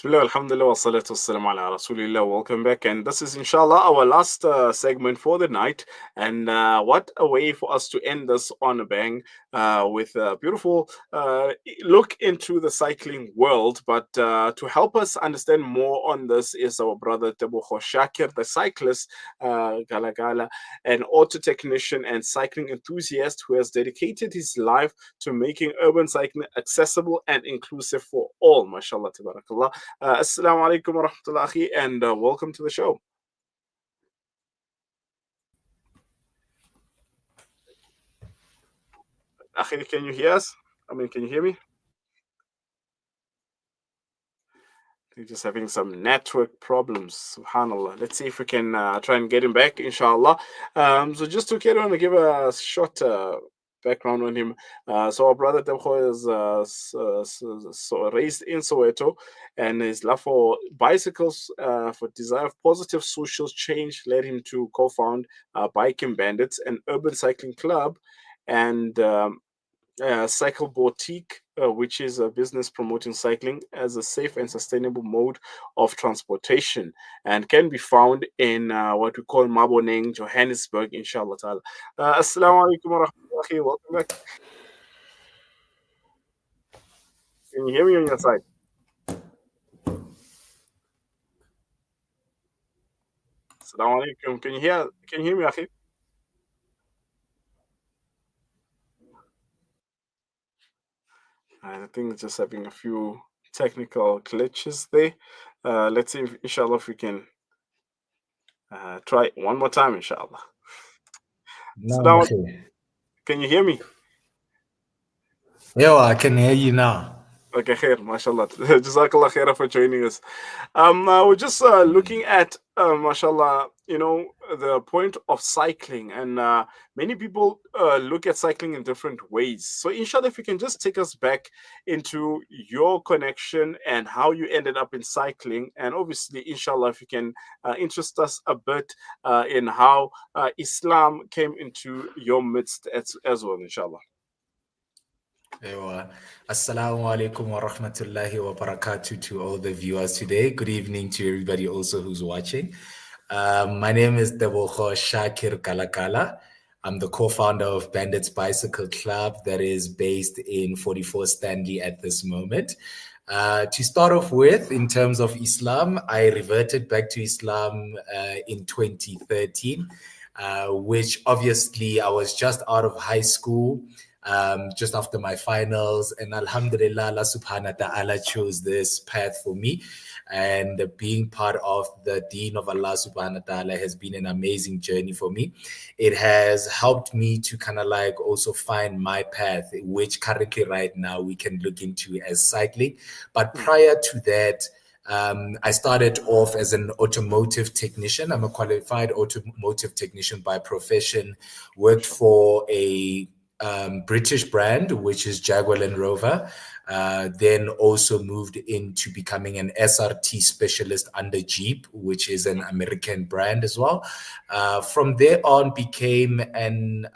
Bismillah, alhamdulillah, wa salatu wassalamu ala rasulillah. Welcome back. And this is, inshallah, our last segment for the night. And what a way for us to end this on a bang with a beautiful look into the cycling world. But to help us understand more on this is our brother Tebogo Shakir, the cyclist, Galagala, an auto technician and cycling enthusiast who has dedicated his life to making urban cycling accessible and inclusive for all. MashaAllah, tabarakallah. Assalamu alaikum wa rahmatullahi, and welcome to the show. Akhi, can you hear us? Can you hear me? We're just having some network problems. Subhanallah. Let's see if we can try and get him back, inshallah. So just to carry on and give a short background on him. So our brother Tebogo is raised in Soweto, and his love for bicycles, for desire of positive social change, led him to co-found Biking Bandits, an urban cycling club, and Cycle Boutique, which is a business promoting cycling as a safe and sustainable mode of transportation, and can be found in what we call Maboneng, Johannesburg, inshallah ta'ala. Assalamu alaikum wa rahmatullahi. Welcome back. Can you hear me on your side? Assalamu alaikum. Can you hear me, Akhi? I think it's just having a few technical glitches there. Let's see if, inshallah, if we can try one more time, inshallah. No, Can you hear me? yeah, I can hear you now. Okay, khair, mashallah. Jazakallah khaira for joining us. We're just looking at, mashallah, the point of cycling, and many people look at cycling in different ways. So, inshallah, if you can just take us back into your connection and how you ended up in cycling, and obviously, inshallah, if you can interest us a bit in how Islam came into your midst as well, inshallah. Assalamu alaikum wa rahmatullahi wa barakatuh to all the viewers today. Good evening to everybody also who's watching. My name is Tebogo Shakir Galagala. I'm the co-founder of Bandits Bicycle Club that is based in 44 Stanley at this moment. To start off with, in terms of Islam, I reverted back to Islam in 2013, which obviously I was just out of high school. Just after my finals, and alhamdulillah, Allah subhanahu wa ta'ala chose this path for me, and being part of the deen of Allah subhanahu wa ta'ala has been an amazing journey for me. It has helped me to kind of like also find my path, which currently right now we can look into as cycling. But prior to that, I started off as an automotive technician. I'm a qualified automotive technician by profession, worked for a British brand, which is Jaguar Land Rover, then also moved into becoming an SRT specialist under Jeep, which is an American brand as well. From there on, became an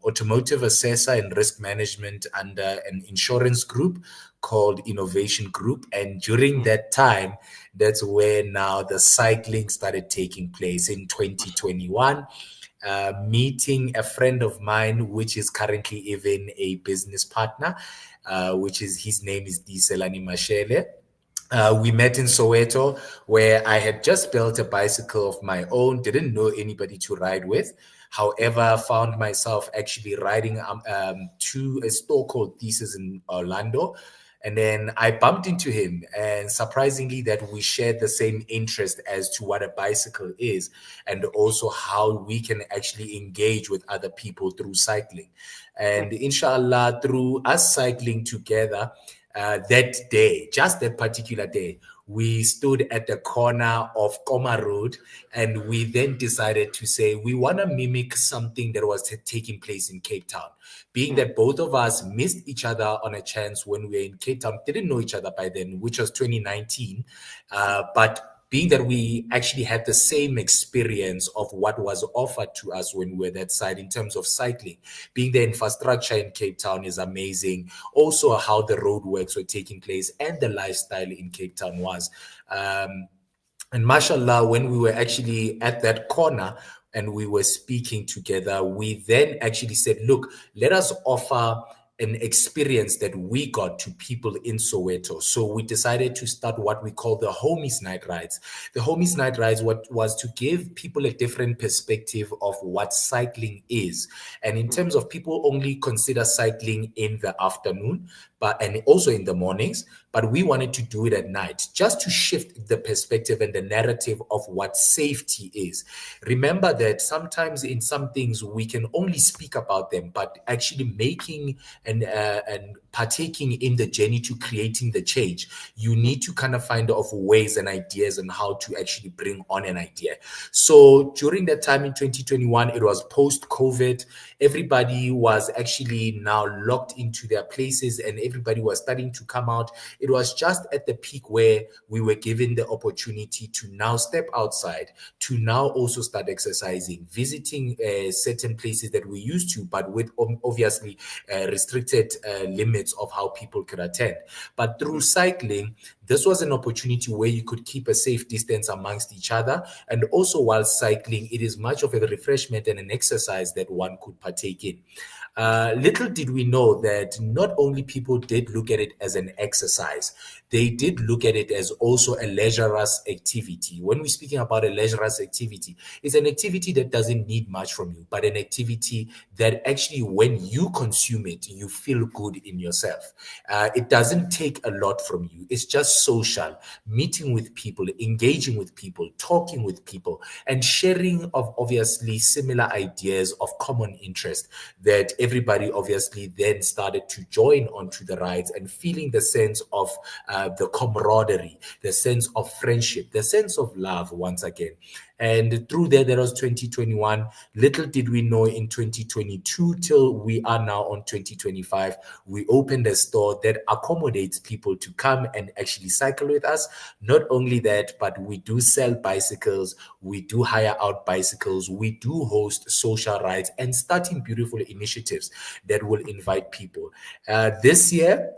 automotive assessor and risk management under an insurance group called Innovation Group. And during that time, that's where now the cycling started taking place in 2021. Meeting a friend of mine, which is currently even a business partner, his name is Diselani Mashele. We met in Soweto, where I had just built a bicycle of my own, didn't know anybody to ride with. However, found myself actually riding to a store called Thesis in Orlando. And then I bumped into him, and surprisingly that we shared the same interest as to what a bicycle is, and also how we can actually engage with other people through cycling. And inshallah, through us cycling together, that day, just that particular day, we stood at the corner of Koma Road, and we then decided to say we want to mimic something that was taking place in Cape Town. Being that both of us missed each other on a chance when we were in Cape Town, didn't know each other by then, which was 2019, but being that we actually had the same experience of what was offered to us when we were that side in terms of cycling, being the infrastructure in Cape Town is amazing. Also, how the roadworks were taking place and the lifestyle in Cape Town was. And mashallah, when we were actually at that corner and we were speaking together, we then actually said, look, let us offer an experience that we got to people in Soweto. So we decided to start what we call the Homies Night Rides. The Homies Night Rides what was to give people a different perspective of what cycling is. And in terms of people only consider cycling in the afternoon, but and also in the mornings, but we wanted to do it at night just to shift the perspective and the narrative of what safety is. Remember that sometimes in some things we can only speak about them, but actually making and partaking in the journey to creating the change, you need to kind of find of ways and ideas on how to actually bring on an idea. So during that time in 2021, it was post-COVID. Everybody was actually now locked into their places and everybody was starting to come out. It was just at the peak where we were given the opportunity to now step outside, to now also start exercising, visiting certain places that we used to, but with obviously restricted limits of how people could attend. But through cycling, this was an opportunity where you could keep a safe distance amongst each other. And also while cycling, it is much of a refreshment and an exercise that one could partake in. Little did we know that not only people did look at it as an exercise, they did look at it as also a leisure-us activity. When we're speaking about a leisure-us activity, it's an activity that doesn't need much from you, but an activity that actually, when you consume it, you feel good in yourself. It doesn't take a lot from you. It's just social, meeting with people, engaging with people, talking with people, and sharing of obviously similar ideas of common interest that everybody obviously then started to join onto the rides and feeling the sense of the camaraderie, the sense of friendship, the sense of love once again. And through there was 2021. Little did we know in 2022 till we are now on 2025, we opened a store that accommodates people to come and actually cycle with us. Not only that, but we do sell bicycles, we do hire out bicycles, we do host social rides and starting beautiful initiatives that will invite people. This year,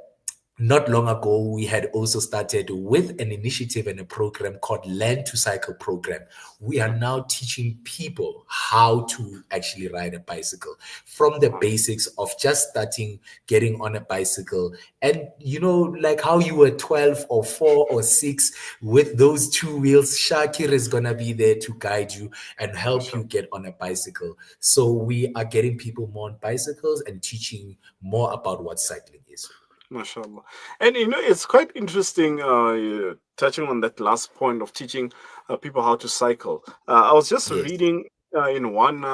not long ago, we had also started with an initiative and a program called Learn to Cycle program. We are now teaching people how to actually ride a bicycle from the basics of just starting getting on a bicycle. And you know, like how you were 12 or 4 or 6 with those 2 wheels, Shakir is going to be there to guide you and help you get on a bicycle. So we are getting people more on bicycles and teaching more about what cycling is. MashaAllah. And you know, it's quite interesting touching on that last point of teaching people how to cycle. I was just Yes. reading in one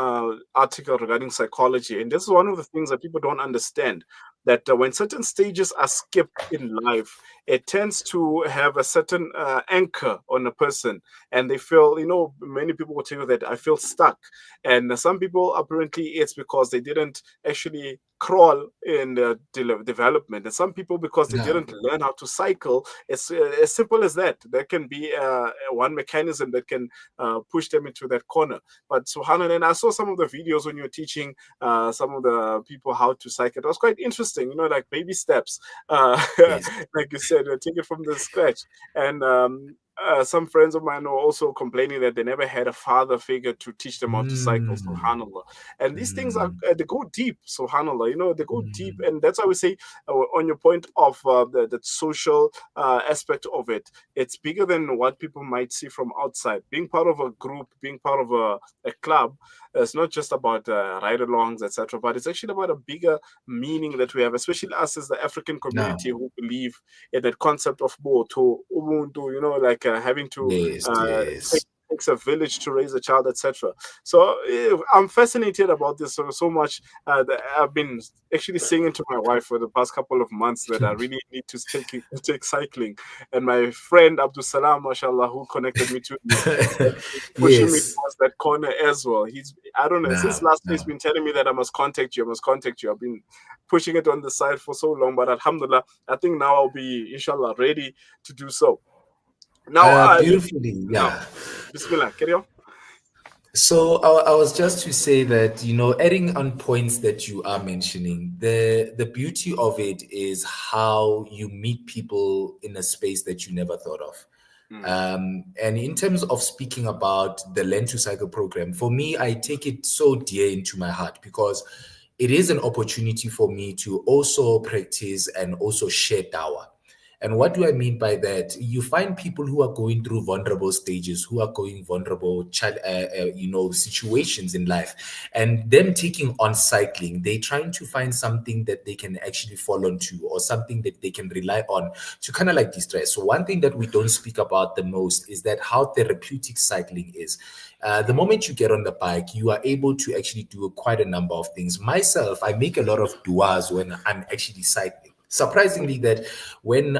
article regarding psychology, and this is one of the things that people don't understand, that when certain stages are skipped in life, it tends to have a certain anchor on a person, and they feel, you know, many people will tell you that I feel stuck. And some people, apparently, it's because they didn't actually crawl in the development, and some people because they No. didn't learn how to cycle. It's as simple as that. There can be one mechanism that can push them into that corner. But subhanallah, and I saw some of the videos when you're teaching some of the people how to cycle. It was quite interesting, you know, like baby steps, Yes. like you said, take it from the scratch. And some friends of mine were also complaining that they never had a father figure to teach them how to cycle, Mm. subhanallah. And these things are, Mm. they go deep, subhanallah, you know, they go deep. Mm. And that's why we say, on your point of the social aspect of it, it's bigger than what people might see from outside. Being part of a group, being part of a club, it's not just about ride-alongs, etc., but it's actually about a bigger meaning that we have, especially us as the African No. community who believe in that concept of boto, ubuntu, you know, like having to Yes, take, yes. takes a village to raise a child, etc. So I'm fascinated about this so much that I've been actually saying to my wife for the past couple of months that I really need to take cycling. And my friend Abdul Salam, mashallah, who connected me to you, pushing me Yes. towards that corner as well. I don't know, since No, last year he's no. been telling me that I must contact you, I must contact you. I've been pushing it on the side for so long, but alhamdulillah, I think now I'll be, inshallah, ready to do so. Now, Beautifully, now, yeah. Bismillah, carry on. So I was just to say that, adding on points that you are mentioning, the beauty of it is how you meet people in a space that you never thought of. Mm, And in terms of speaking about the Learn to Cycle program, for me, I take it so dear into my heart because it is an opportunity for me to also practice and also share dawah. And what do I mean by that? You find people who are going through vulnerable stages, who are going vulnerable, situations in life, and them taking on cycling. They trying to find something that they can actually fall onto, or something that they can rely on to kind of like distress. So one thing that we don't speak about the most is that how therapeutic cycling is. The moment you get on the bike, you are able to actually do quite a number of things. Myself, I make a lot of duas when I'm actually cycling. Surprisingly, that when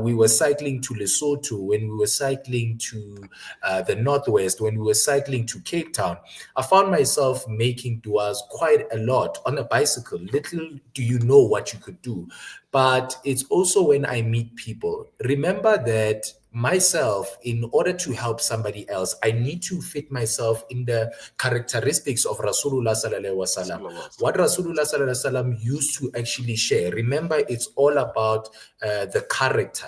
we were cycling to Lesotho, when we were cycling to the Northwest, when we were cycling to Cape Town, I found myself making duas quite a lot on a bicycle. Little do you know what you could do. But it's also when I meet people. Remember that myself, in order to help somebody else, I need to fit myself in the characteristics of Rasulullah Sallallahu Alaihi Wasallam. sallallahu What Rasulullah Sallallahu Alaihi Wasallam used to actually share. Remember, it's all about the character.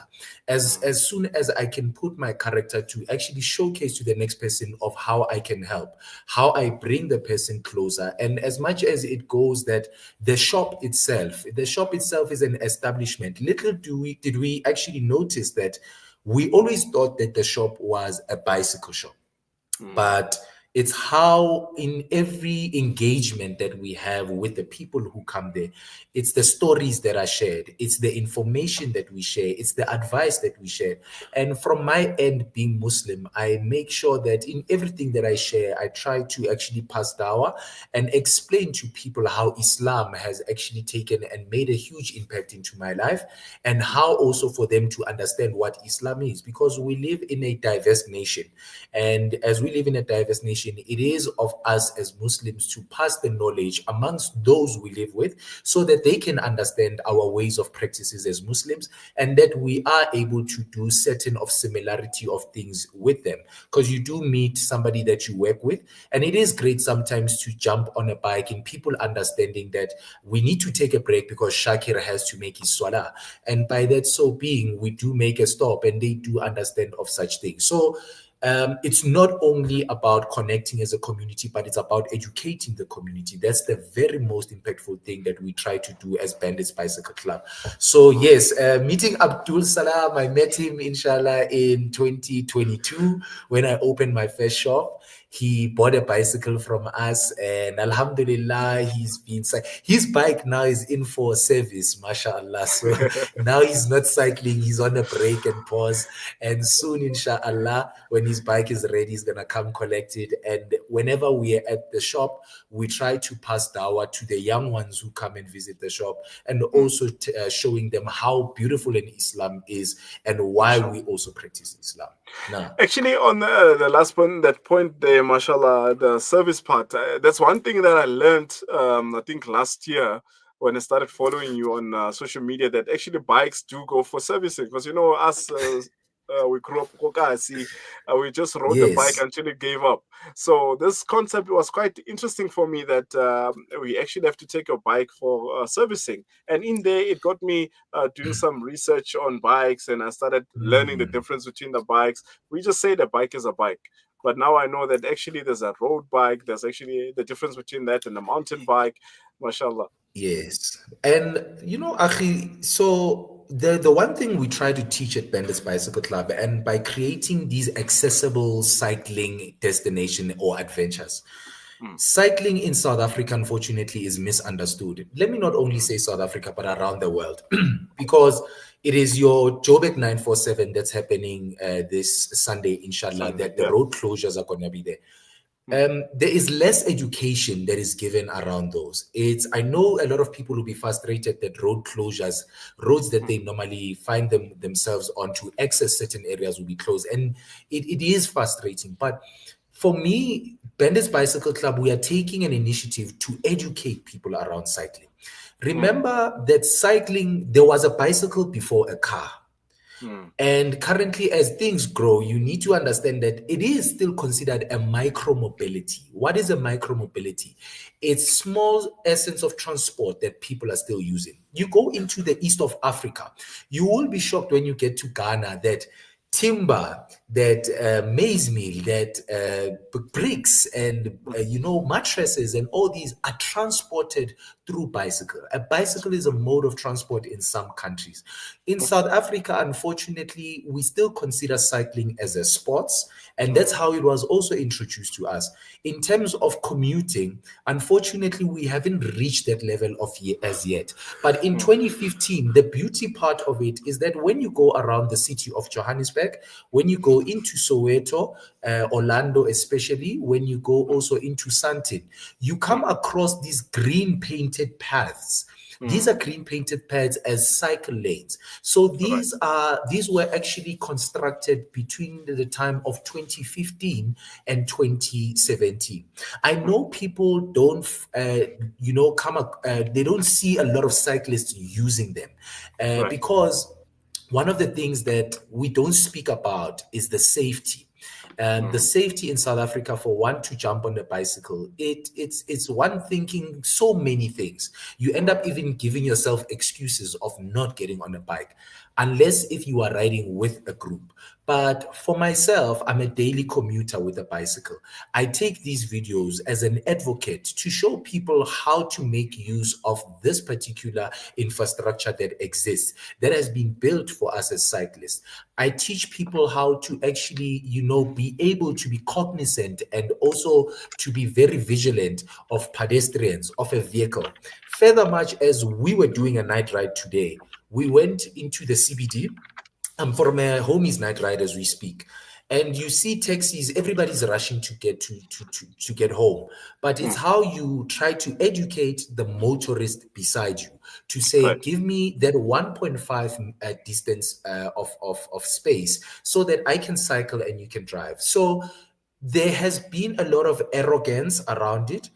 alaihi As soon as I can put my character to actually showcase to the next person of how I can help, how I bring the person closer, and as much as it goes that the shop itself is an establishment. Little did we actually notice that we always thought that the shop was a bicycle shop, Mm, but it's how in every engagement that we have with the people who come there, it's the stories that are shared, it's the information that we share, it's the advice that we share. And from my end, being Muslim, I make sure that in everything that I share, I try to actually pass dawah and explain to people how Islam has actually taken and made a huge impact into my life, and mm, how also for them to understand what Islam is, because we live in a diverse nation. And as we live in a diverse nation, it is of us as Muslims to pass the knowledge amongst those we live with, so that they can understand our ways of practices as Muslims, and that we are able to do certain of similarity of things with them. Because you do meet somebody that you work with, and it is great sometimes to jump on a bike and people understanding that we need to take a break because Shakir has to make his salah. And by that so being, we do make a stop, and they do understand of such things. So it's not only about connecting as a community, but it's about educating the community. That's the very most impactful thing that we try to do as Bandits Bicycle Club. So mm. yes, meeting Abdul Salam, I met him inshallah in 2022 when I opened my first shop. He bought a bicycle from us, and Alhamdulillah, his bike now is in for service, mashallah. So now he's not cycling, he's on a break and pause. And soon, inshallah, when his bike is ready, he's gonna come collect it. And whenever we are at the shop, we try to pass dawah to the young ones who come and visit the shop, and Mm, also showing them how beautiful an Islam is and why mashallah. we also practice Islam. Now, Actually, on the last point, that point there, mashallah, the service part, that's one thing that I learned, I think last year when I started following you on social media, that actually bikes do go for servicing. Because, you know, us, we grew up, Kokasi, we just rode the bike yes. until it gave up. So this concept was quite interesting for me, that we actually have to take a bike for servicing. And in there, it got me doing some research on bikes, and I started learning the Mm, difference between the bikes. We just say the bike is a bike, but now I know that actually there's a road bike. There's actually the difference between that and a mountain bike. Mashallah. yes. And Akhi, so the one thing we try to teach at Bandits Bicycle Club, and by creating these accessible cycling destination or adventures, Mm, cycling in South Africa, unfortunately, is misunderstood. Let me not only mm, say South Africa, but around the world, because it is your Joburg 947 that's happening this Sunday, inshallah, Sunday, that the yeah. road closures are going to be there. Mm, There is less education that is given around those. I know a lot of people will be frustrated that road closures, roads that mm, they normally find themselves on to access certain areas will be closed. And it is frustrating. But for me, Bandits Bicycle Club, we are taking an initiative to educate people around cycling. mm, Remember that cycling, there was a bicycle before a car. Mm. And currently, as things grow, you need to understand that it is still considered a micro mobility. What is a micro mobility? It's small essence of transport that people are still using. You go into the east of Africa, you will be shocked when you get to Ghana that timber, that maize meal, that bricks and mattresses and all these are transported through bicycle. A bicycle is a mode of transport in some countries. In South Africa, unfortunately, we still consider cycling as a sports, and that's how it was also introduced to us. In terms of commuting, unfortunately, we haven't reached that level of as yet. But in 2015, the beauty part of it is that when you go around the city of Johannesburg, when you go into Soweto, Orlando, especially when you go also into Sandton, you come across these green painted paths. These Mm. are green painted paths as cycle lanes. So Right. these were actually constructed between the time of 2015 and 2017. I know people don't they don't see a lot of cyclists using them Right. because one of the things that we don't speak about is the safety. The Mm. safety in South Africa for one to jump on a bicycle, it's one thinking so many things. You end Mm. up even giving yourself excuses of not getting on a bike, unless if you are riding with a group. But for myself, I'm a daily commuter with a bicycle. I take these videos as an advocate to show people how to make use of this particular infrastructure that exists, that has been built for us as cyclists. I teach people how to actually, be able to be cognizant and also to be very vigilant of pedestrians, of a vehicle. Further, much as we were doing a night ride today, we went into the CBD. I'm from a homies night ride as we speak. And you see taxis, everybody's rushing to get to get home. But it's Mm. how you try to educate the motorist beside you to say, Right. give me that 1.5 distance of space so that I can cycle and you can drive. So there has been a lot of arrogance around it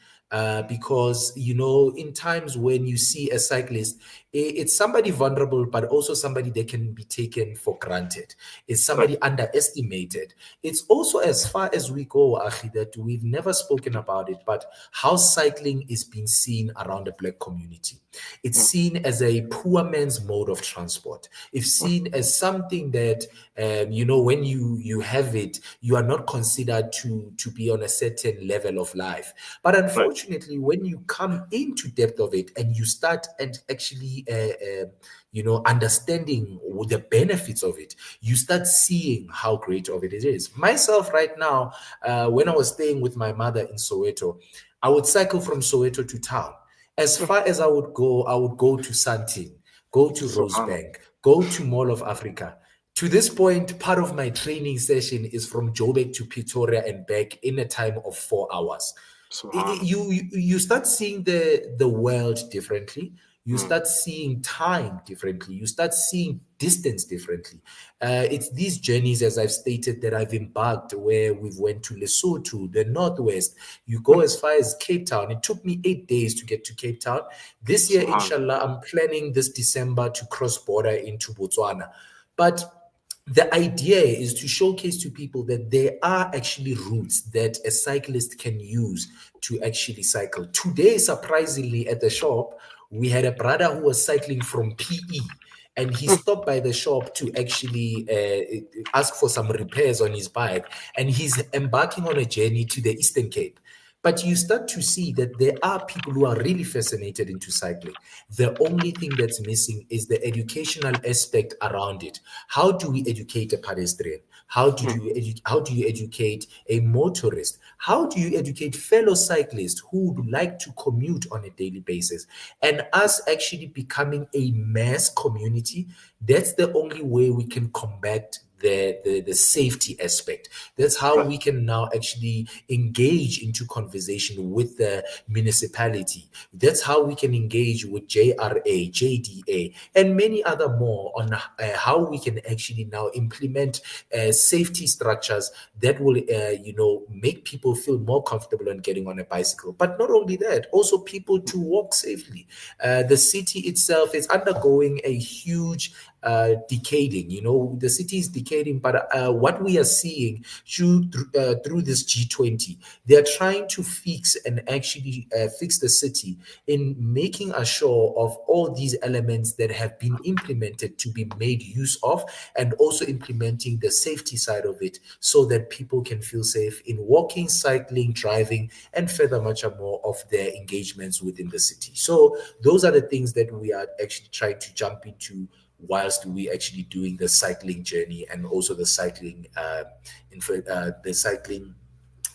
because in times when you see a cyclist, it's somebody vulnerable but also somebody that can be taken for granted. It's Right. somebody underestimated. It's also, as far as we go, Achi, that we've never spoken about it, but how cycling is being seen around the black community. It's Mm. seen as a poor man's mode of transport. It's seen as something that when you have it, you are not considered to be on a certain level of life. But Right. unfortunately, when you come into depth of it and you start and actually understanding the benefits of it, you start seeing how great of it is. Myself right now, when I was staying with my mother in Soweto, I would cycle from Soweto to town. As Mm. far as I would go to Sandton, go to Subhanallah. Rosebank, go to Mall of Africa. To this point, part of my training session is from Joburg to Pretoria and back in a time of 4 hours. Subhanallah. You start seeing the world differently. You Mm. start seeing time differently. You start seeing distance differently. It's these journeys, as I've stated, that I've embarked, where we've went to Lesotho, the Northwest. You go Mm. as far as Cape Town. It took me 8 days to get to Cape Town. This year, Subhanallah. inshallah, I'm planning this December to cross border into Botswana. But the idea is to showcase to people that there are actually routes that a cyclist can use to actually cycle. Today, surprisingly, at the shop, we had a brother who was cycling from PE, and he stopped by the shop to actually ask for some repairs on his bike, and he's embarking on a journey to the Eastern Cape. But you start to see that there are people who are really fascinated into cycling. The only thing that's missing is the educational aspect around it. How do we educate a pedestrian? Mm. How do you educate a motorist? How do you educate fellow cyclists who would like to commute on a daily basis? And us actually becoming a mass community, that's the only way we can combat the safety aspect. That's how Right. we can now actually engage into conversation with the municipality. That's how we can engage with JRA, JDA, and many other more on how we can actually now implement safety structures that will, make people feel more comfortable on getting on a bicycle. But not only that, also people to walk safely. The city itself is undergoing a huge decaying. You know, the city is decaying, but what we are seeing through this G20, they are trying to fix and actually fix the city in making sure of all these elements that have been implemented to be made use of, and also implementing the safety side of it so that people can feel safe in walking, cycling, driving, and further much more of their engagements within the city. So those are the things that we are actually trying to jump into whilst we actually doing the cycling journey, and also the cycling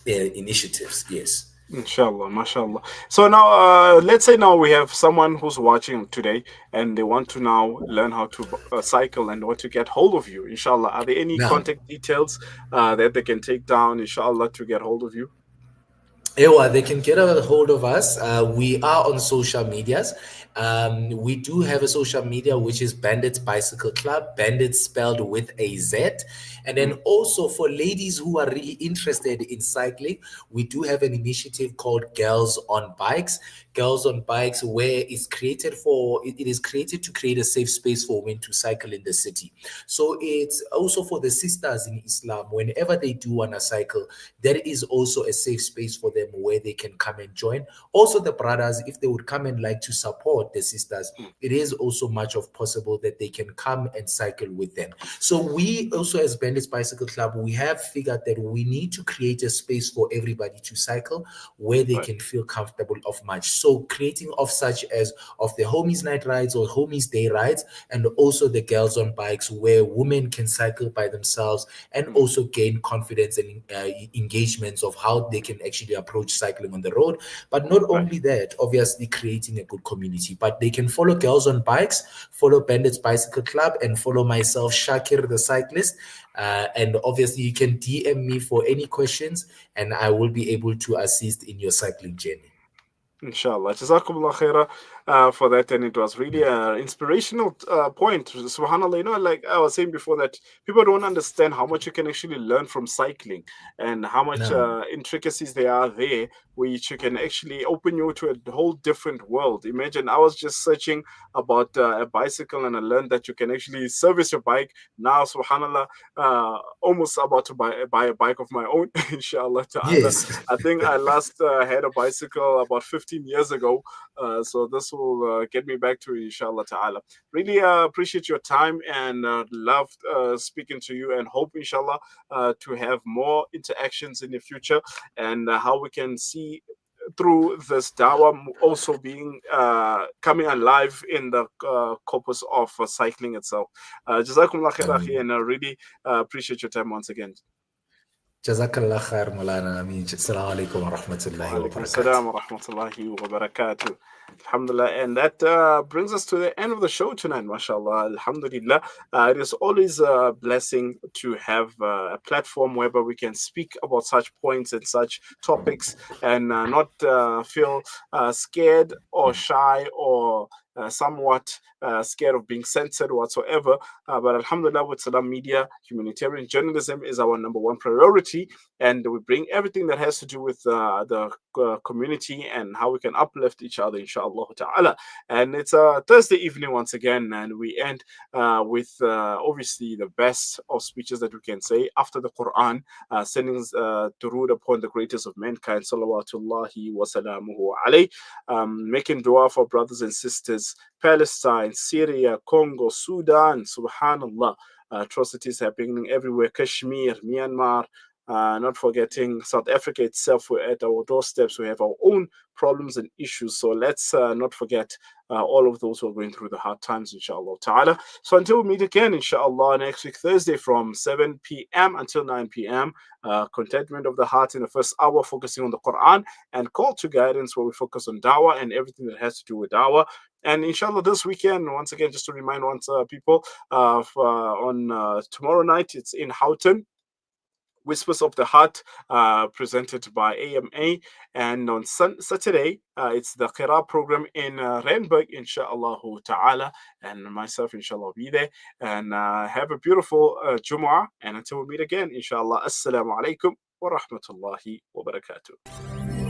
initiatives. Yes. Inshallah, mashallah. So now, let's say now we have someone who's watching today and they want to now learn how to cycle and want to get hold of you. Inshallah, are there any Now, contact details that they can take down, inshallah, to get hold of you? Ewa, they can get a hold of us. We are on social medias. We do have a social media which is Bandits Bicycle Club, Bandits spelled with a Z. And then Mm, also for ladies who are really interested in cycling, we do have an initiative called Girls on Bikes. Girls on Bikes, where it is created to create a safe space for women to cycle in the city. So it's also for the sisters in Islam. Whenever they do want to cycle, there is also a safe space for them where they can come and join. Also, the brothers, if they would come and like to support the sisters, mm, it is also much of possible that they can come and cycle with them. So we also, as Bandits Bicycle Club, we have figured that we need to create a space for everybody to cycle where they right. can feel comfortable of much. So creating of such as of the homies night rides or homies day rides, and also the girls on bikes where women can cycle by themselves and Mm, also gain confidence and engagements of how they can actually approach cycling on the road. But not right. only that, obviously creating a good community, but they can follow Girls on Bikes, follow Bandits Bicycle Club, and follow myself, Shakir the cyclist. And obviously, you can DM me for any questions, and I will be able to assist in your cycling journey. Inshallah. Jazakumullah khaira for that. And it was really an inspirational point. Subhanallah, like I was saying before, that people don't understand how much you can actually learn from cycling and how much Now, intricacies there are there, which you can actually open you to a whole different world. Imagine I was just searching about a bicycle and I learned that you can actually service your bike. Now, subhanallah, almost about to buy a bike of my own, inshallah ta'ala. yes. I think I last had a bicycle about 15 years ago. So this will get me back to it, inshallah ta'ala. Really appreciate your time and loved speaking to you, and hope, inshallah, to have more interactions in the future, and how we can see through this dawah also being coming alive in the corpus of cycling itself. Jazakumullah khair, akhi, and really appreciate your time once again. Jazakallah khair, Moulana. Assalamu alaikum wa rahmatullahi wa Alaikum barakatuh. salam wa rahmatullahi wa barakatuh. Alhamdulillah. And that brings us to the end of the show tonight, mashallah. Alhamdulillah. It is always a blessing to have a platform whereby we can speak about such points and such topics, and not feel scared or shy or somewhat scared of being censored whatsoever. But Alhamdulillah, with Salam Media, humanitarian journalism is our number one priority, and we bring everything that has to do with the community and how we can uplift each other, inshallah ta'ala. And it's a Thursday evening once again, and we end with obviously the best of speeches that we can say after the Quran, sending durood upon the greatest of mankind, salawatullahi wa salamuhu alayh, making dua for brothers and sisters, Palestine, Syria, Congo, Sudan, subhanallah. Atrocities happening everywhere, Kashmir, Myanmar, not forgetting South Africa itself. We're at our doorsteps. We have our own problems and issues. So let's not forget all of those who are going through the hard times, inshallah ta'ala. So until we meet again, inshallah, next week, Thursday from 7 p.m. until 9 p.m., contentment of the heart in the first hour, focusing on the Quran, and call to guidance, where we focus on dawah and everything that has to do with dawah. And inshallah, this weekend, once again, just to remind people, on tomorrow night, it's in Houghton. Whispers of the Heart, presented by AMA. And on Saturday, it's the Qira program in Randburg, inshallah ta'ala. And myself, inshallah, will be there. And have a beautiful Jumu'ah. And until we meet again, inshallah, assalamu alaikum wa rahmatullahi wa barakatuh.